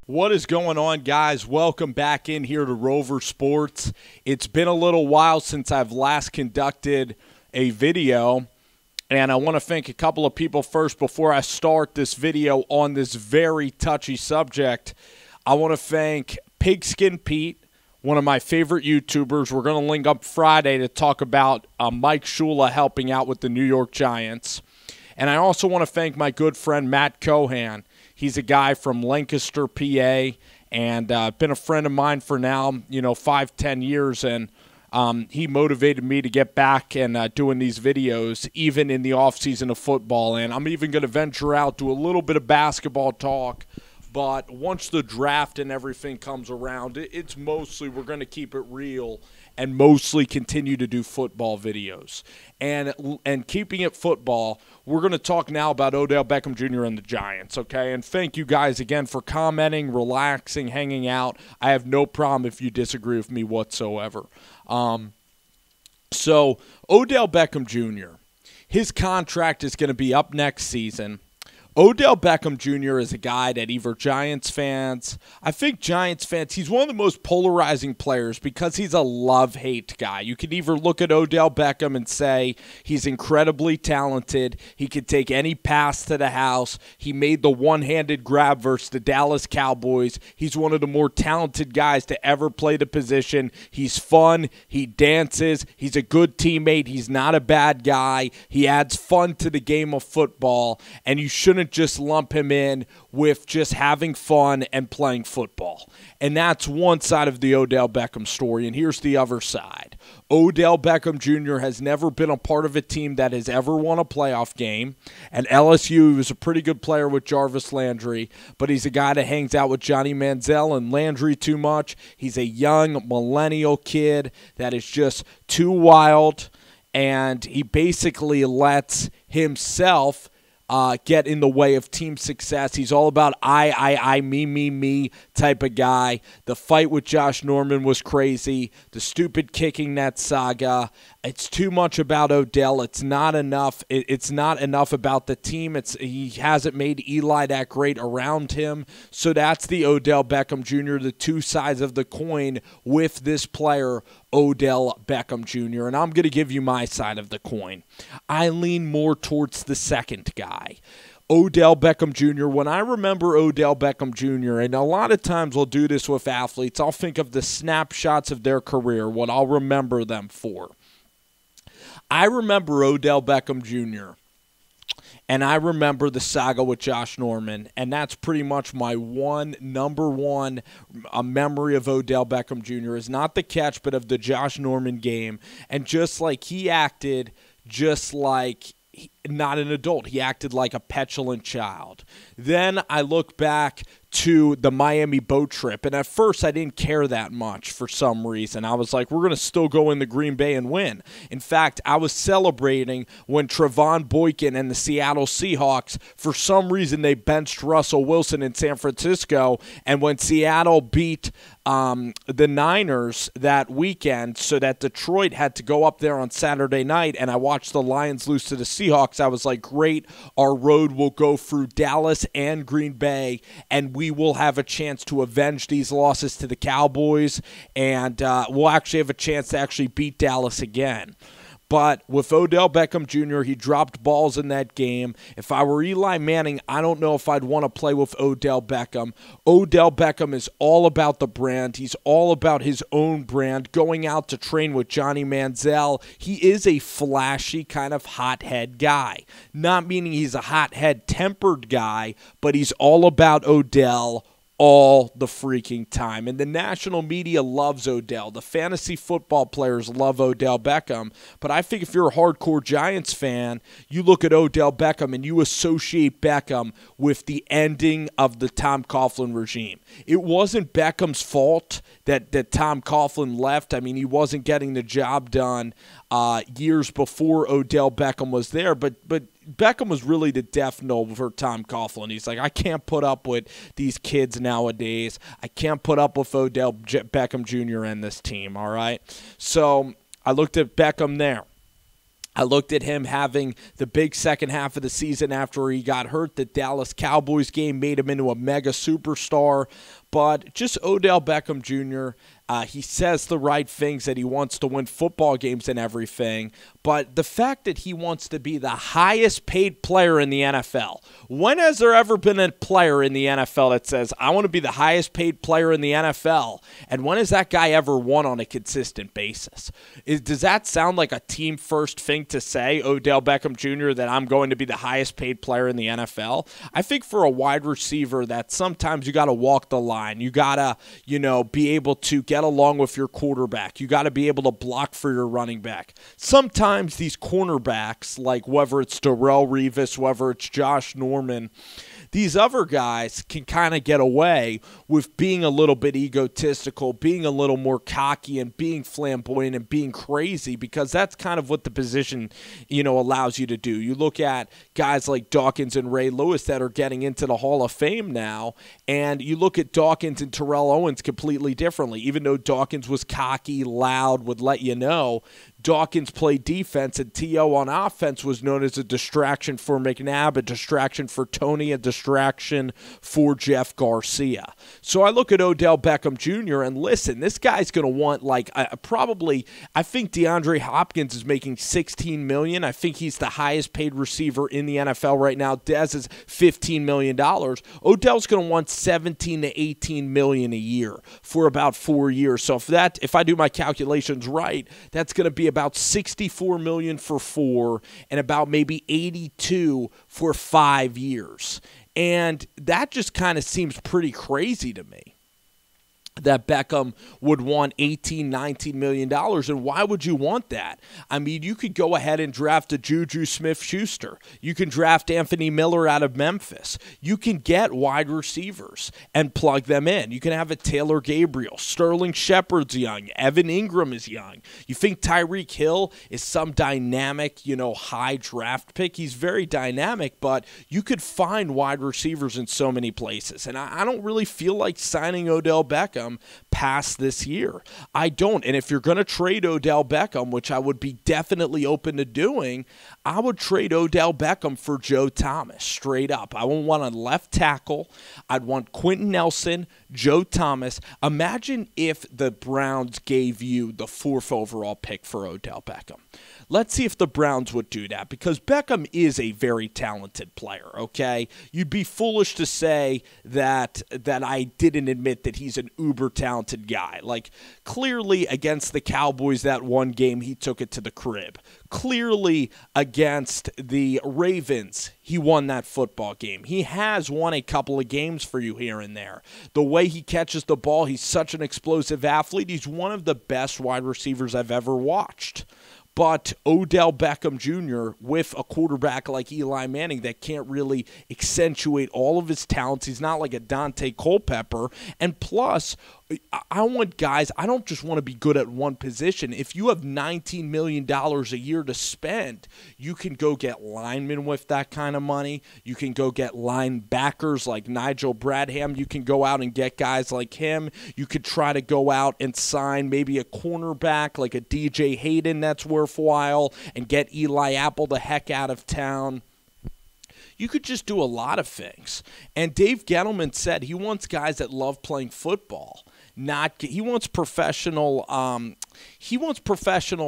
What is going on, guys? Welcome back in here to Rover Sports. It's been a little while since I've last conducted a video, and I want to thank a couple of people first before I start this video on this very touchy subject. I want to thank Pigskin Pete, one of my favorite YouTubers. We're going to link up Friday to talk about Mike Shula helping out with the New York Giants. And I also want to thank my good friend Matt Cohan. He's a guy from Lancaster, PA, and been a friend of mine for now, 5-10 years, and he motivated me to get back and doing these videos, even in the offseason of football. And I'm even going to venture out, do a little bit of basketball talk, but once the draft and everything comes around, it's mostly we're going to keep it real and mostly continue to do football videos. And keeping it football, we're going to talk now about Odell Beckham Jr. and the Giants, okay? And thank you guys again for commenting, relaxing, hanging out. I have no problem if you disagree with me whatsoever. So Odell Beckham Jr., his contract is going to be up next season. Odell Beckham Jr. is a guy that either Giants fans, I think Giants fans, he's one of the most polarizing players because he's a love-hate guy. You can either look at Odell Beckham and say he's incredibly talented, he could take any pass to the house, he made the one-handed grab versus the Dallas Cowboys, he's one of the more talented guys to ever play the position, he's fun, he dances, he's a good teammate, he's not a bad guy, he adds fun to the game of football, and you shouldn't just lump him in with just having fun and playing football. And that's one side of the Odell Beckham story, and here's the other side. Odell Beckham Jr. has never been a part of a team that has ever won a playoff game. At LSU, he was a pretty good player with Jarvis Landry, but he's a guy that hangs out with Johnny Manziel and Landry too much. He's a young millennial kid that is just too wild, and he basically lets himself get in the way of team success. He's all about I, me type of guy. The fight with Josh Norman was crazy. The stupid kicking net saga. It's too much about Odell. It's not enough. It's not enough about the team. He hasn't made Eli that great around him. So that's the Odell Beckham Jr., the two sides of the coin with this player, Odell Beckham Jr., and I'm going to give you my side of the coin. I lean more towards the second guy. Odell Beckham Jr., when I remember Odell Beckham Jr., and a lot of times I'll do this with athletes, I'll think of the snapshots of their career, what I'll remember them for. I remember Odell Beckham Jr., and I remember the saga with Josh Norman, and that's pretty much my number one memory of Odell Beckham Jr. is not the catch, but of the Josh Norman game. And just like he acted, just like not an adult, he acted like a petulant child. Then I look back to the Miami boat trip, and at first I didn't care that much for some reason. I was like, we're going to still go into Green Bay and win. In fact, I was celebrating when Trevon Boykin and the Seattle Seahawks, for some reason they benched Russell Wilson in San Francisco, and when Seattle beat the Niners that weekend so that Detroit had to go up there on Saturday night, and I watched the Lions lose to the Seahawks, I was like, great, our road will go through Dallas and Green Bay, and we will have a chance to avenge these losses to the Cowboys, and we'll actually have a chance to actually beat Dallas again. But with Odell Beckham Jr., he dropped balls in that game. If I were Eli Manning, I don't know if I'd want to play with Odell Beckham. Odell Beckham is all about the brand. He's all about his own brand, going out to train with Johnny Manziel. He is a flashy kind of hothead guy. Not meaning he's a hothead tempered guy, but he's all about Odell all the freaking time. And the national media loves Odell. The fantasy football players love Odell Beckham. But I think if you're a hardcore Giants fan, you look at Odell Beckham and you associate Beckham with the ending of the Tom Coughlin regime. It wasn't Beckham's fault that Tom Coughlin left. I mean, he wasn't getting the job done years before Odell Beckham was there, but Beckham was really the death knell for Tom Coughlin. He's like, I can't put up with these kids nowadays. I can't put up with Odell Beckham Jr. and this team, all right? So I looked at Beckham there. I looked at him having the big second half of the season after he got hurt. The Dallas Cowboys game made him into a mega superstar. But just Odell Beckham Jr., he says the right things, that he wants to win football games and everything. But the fact that he wants to be the highest paid player in the NFL. When has there ever been a player in the NFL that says, I want to be the highest paid player in the NFL? And when has that guy ever won on a consistent basis? Does that sound like a team first thing to say, Odell Beckham Jr., that I'm going to be the highest paid player in the NFL? I think for a wide receiver that sometimes you got to walk the line. You got to, be able to get along with your quarterback. You got to be able to block for your running back. Sometimes these cornerbacks, like whether it's Darrelle Revis, whether it's Josh Norman, these other guys can kind of get away with being a little bit egotistical, being a little more cocky, and being flamboyant and being crazy, because that's kind of what the position, allows you to do. You look at guys like Dawkins and Ray Lewis that are getting into the Hall of Fame now, and you look at Dawkins and Terrell Owens completely differently. Even though Dawkins was cocky, loud, would let you know, Dawkins played defense, and T.O. on offense was known as a distraction for McNabb, a distraction for Tony, a distraction for Jeff Garcia. So I look at Odell Beckham Jr. and listen, this guy's going to want I think DeAndre Hopkins is making $16 million. I think he's the highest paid receiver in the NFL right now. Dez is $15 million. Odell's going to want $17 to $18 million a year for about 4 years. So if I do my calculations right, that's going to be about $64 million for 4 and about maybe $82 for 5 years. And that just kind of seems pretty crazy to me, that Beckham would want $18, $19 million. And why would you want that? I mean, you could go ahead and draft a Juju Smith-Schuster. You can draft Anthony Miller out of Memphis. You can get wide receivers and plug them in. You can have a Taylor Gabriel. Sterling Shepard's young. Evan Ingram is young. You think Tyreek Hill is some dynamic, high draft pick? He's very dynamic, but you could find wide receivers in so many places. And I don't really feel like signing Odell Beckham past this year. I don't. And if you're going to trade Odell Beckham, which I would be definitely open to doing, I would trade Odell Beckham for Joe Thomas, straight up. I would want a left tackle. I'd want Quentin Nelson, Joe Thomas. Imagine if the Browns gave you the 4th overall pick for Odell Beckham. Let's see if the Browns would do that, because Beckham is a very talented player, okay? You'd be foolish to say that I didn't admit that he's an uber-talented guy. Like, clearly against the Cowboys that one game, he took it to the crib. Clearly against the Ravens, he won that football game. He has won a couple of games for you here and there. The way he catches the ball, he's such an explosive athlete. He's one of the best wide receivers I've ever watched. But Odell Beckham Jr., with a quarterback like Eli Manning that can't really accentuate all of his talents, he's not like a Dante Culpepper. And plus, I want guys, I don't just want to be good at one position. If you have $19 million a year to spend, you can go get linemen with that kind of money. You can go get linebackers like Nigel Bradham. You can go out and get guys like him. You could try to go out and sign maybe a cornerback like a DJ Hayden that's worthwhile and get Eli Apple the heck out of town. You could just do a lot of things. And Dave Gettleman said he wants guys that love playing football. He wants professional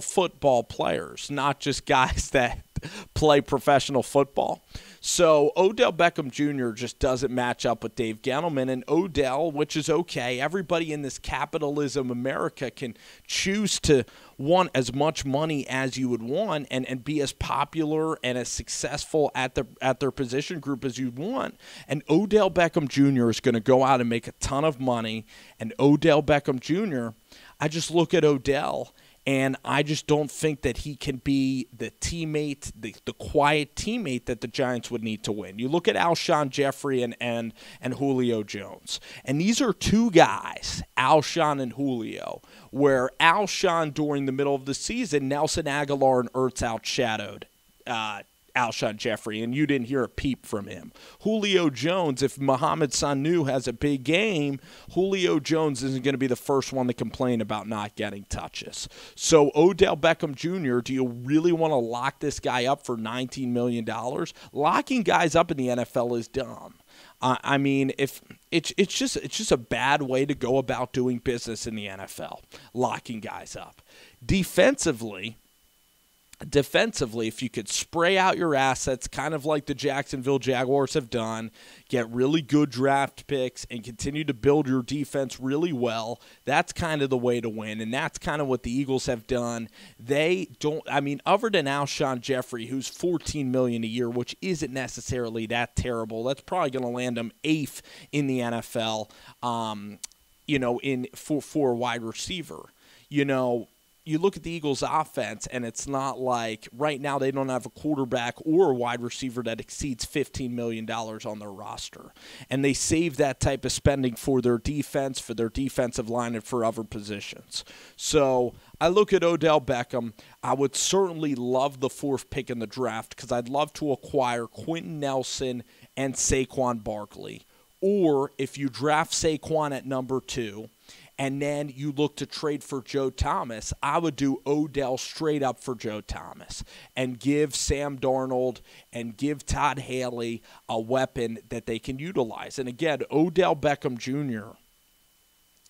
football players, not just guys that play professional football. So Odell Beckham Jr. just doesn't match up with Dave Gettleman. And Odell, which is okay, everybody in this capitalism America can choose to want as much money as you would want and be as popular and as successful at their position group as you want. And Odell Beckham Jr. is going to go out and make a ton of money. And Odell Beckham Jr., I just look at Odell, and I just don't think that he can be the teammate, the quiet teammate that the Giants would need to win. You look at Alshon Jeffrey and Julio Jones. And these are two guys, Alshon and Julio, where Alshon during the middle of the season, Nelson Aguilar and Ertz outshadowed Alshon Jeffrey, and you didn't hear a peep from him. Julio Jones, if Mohamed Sanu has a big game, Julio Jones isn't going to be the first one to complain about not getting touches. So Odell Beckham Jr., do you really want to lock this guy up for $19 million? Locking guys up in the NFL is dumb. I mean, if it's just a bad way to go about doing business in the NFL, locking guys up. Defensively, if you could spray out your assets, kind of like the Jacksonville Jaguars have done, get really good draft picks, and continue to build your defense really well, that's kind of the way to win, and that's kind of what the Eagles have done. They don't, I mean, other than Alshon Jeffrey, who's $14 million a year, which isn't necessarily that terrible, that's probably going to land him 8th in the NFL, for a wide receiver. You look at the Eagles' offense, and it's not like right now they don't have a quarterback or a wide receiver that exceeds $15 million on their roster. And they save that type of spending for their defense, for their defensive line, and for other positions. So I look at Odell Beckham. I would certainly love the 4th pick in the draft because I'd love to acquire Quentin Nelson and Saquon Barkley. Or if you draft Saquon at number 2, and then you look to trade for Joe Thomas, I would do Odell straight up for Joe Thomas and give Sam Darnold and give Todd Haley a weapon that they can utilize. And again, Odell Beckham Jr.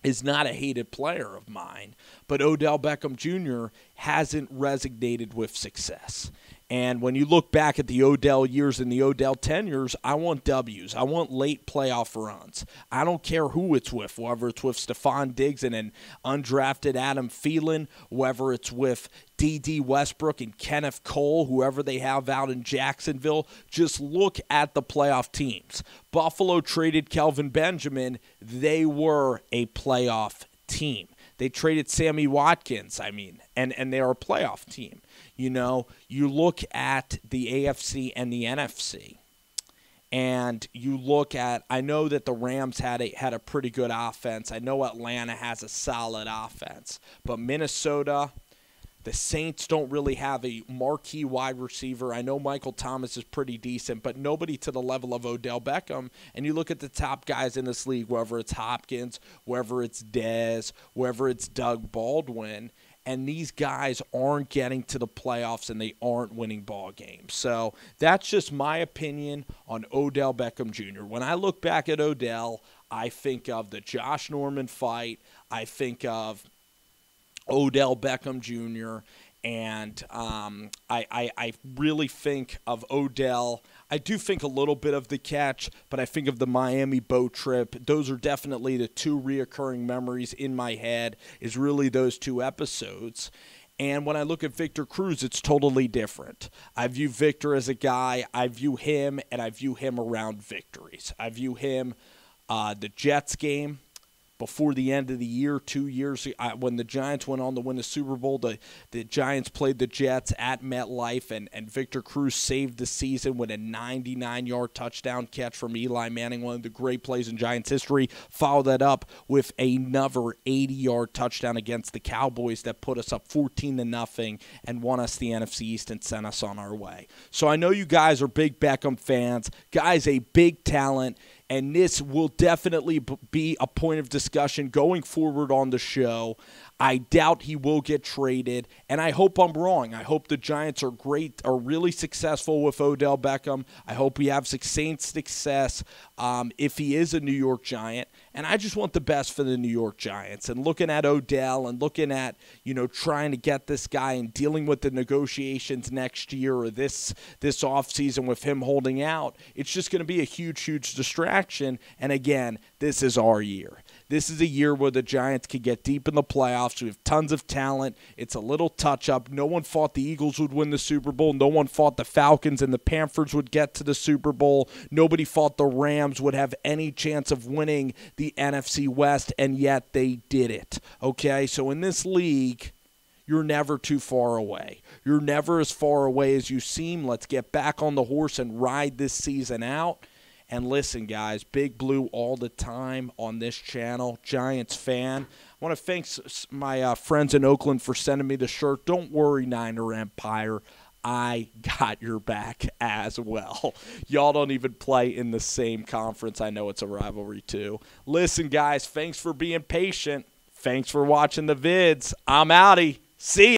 is not a hated player of mine, but Odell Beckham Jr. hasn't resonated with success. And when you look back at the Odell years and the Odell tenures, I want W's. I want late playoff runs. I don't care who it's with, whether it's with Stephon Diggs and an undrafted Adam Thielen, whether it's with D.D. Westbrook and Kenneth Cole, whoever they have out in Jacksonville. Just look at the playoff teams. Buffalo traded Kelvin Benjamin. They were a playoff team. They traded Sammy Watkins, and they're a playoff team. You look at the AFC and the NFC, and you look at, I know that the Rams had a pretty good offense. I know Atlanta has a solid offense, but Minnesota, the Saints don't really have a marquee wide receiver. I know Michael Thomas is pretty decent, but nobody to the level of Odell Beckham. And you look at the top guys in this league, whether it's Hopkins, whether it's Dez, whether it's Doug Baldwin, and these guys aren't getting to the playoffs and they aren't winning ball games. So that's just my opinion on Odell Beckham Jr. When I look back at Odell, I think of the Josh Norman fight. I think of Odell Beckham Jr., and I really think of Odell. I do think a little bit of the catch, but I think of the Miami boat trip. Those are definitely the 2 reoccurring memories in my head, is really those 2 episodes. And when I look at Victor Cruz, it's totally different. I view Victor as a guy. I view him, and I view him around victories. I view him the Jets game. Before the end of the year, 2 years, when the Giants went on to win the Super Bowl, the Giants played the Jets at MetLife, and Victor Cruz saved the season with a 99-yard touchdown catch from Eli Manning, one of the great plays in Giants history. Followed that up with another 80-yard touchdown against the Cowboys that put us up 14-0 and won us the NFC East and sent us on our way. So I know you guys are big Beckham fans. Guy's a big talent. And this will definitely be a point of discussion going forward on the show. I doubt he will get traded, and I hope I'm wrong. I hope the Giants are really successful with Odell Beckham. I hope we have sustained success if he is a New York Giant. And I just want the best for the New York Giants. And looking at Odell and looking at, trying to get this guy and dealing with the negotiations next year or this offseason with him holding out, it's just going to be a huge, huge distraction. And again, this is our year. This is a year where the Giants could get deep in the playoffs. We have tons of talent. It's a little touch-up. No one thought the Eagles would win the Super Bowl. No one thought the Falcons and the Panthers would get to the Super Bowl. Nobody thought the Rams would have any chance of winning the NFC West, and yet they did it. Okay, so in this league, you're never too far away. You're never as far away as you seem. Let's get back on the horse and ride this season out. And listen, guys, Big Blue all the time on this channel, Giants fan. I want to thank my friends in Oakland for sending me the shirt. Don't worry, Niner Empire. I got your back as well. Y'all don't even play in the same conference. I know it's a rivalry too. Listen, guys, thanks for being patient. Thanks for watching the vids. I'm outie. See ya.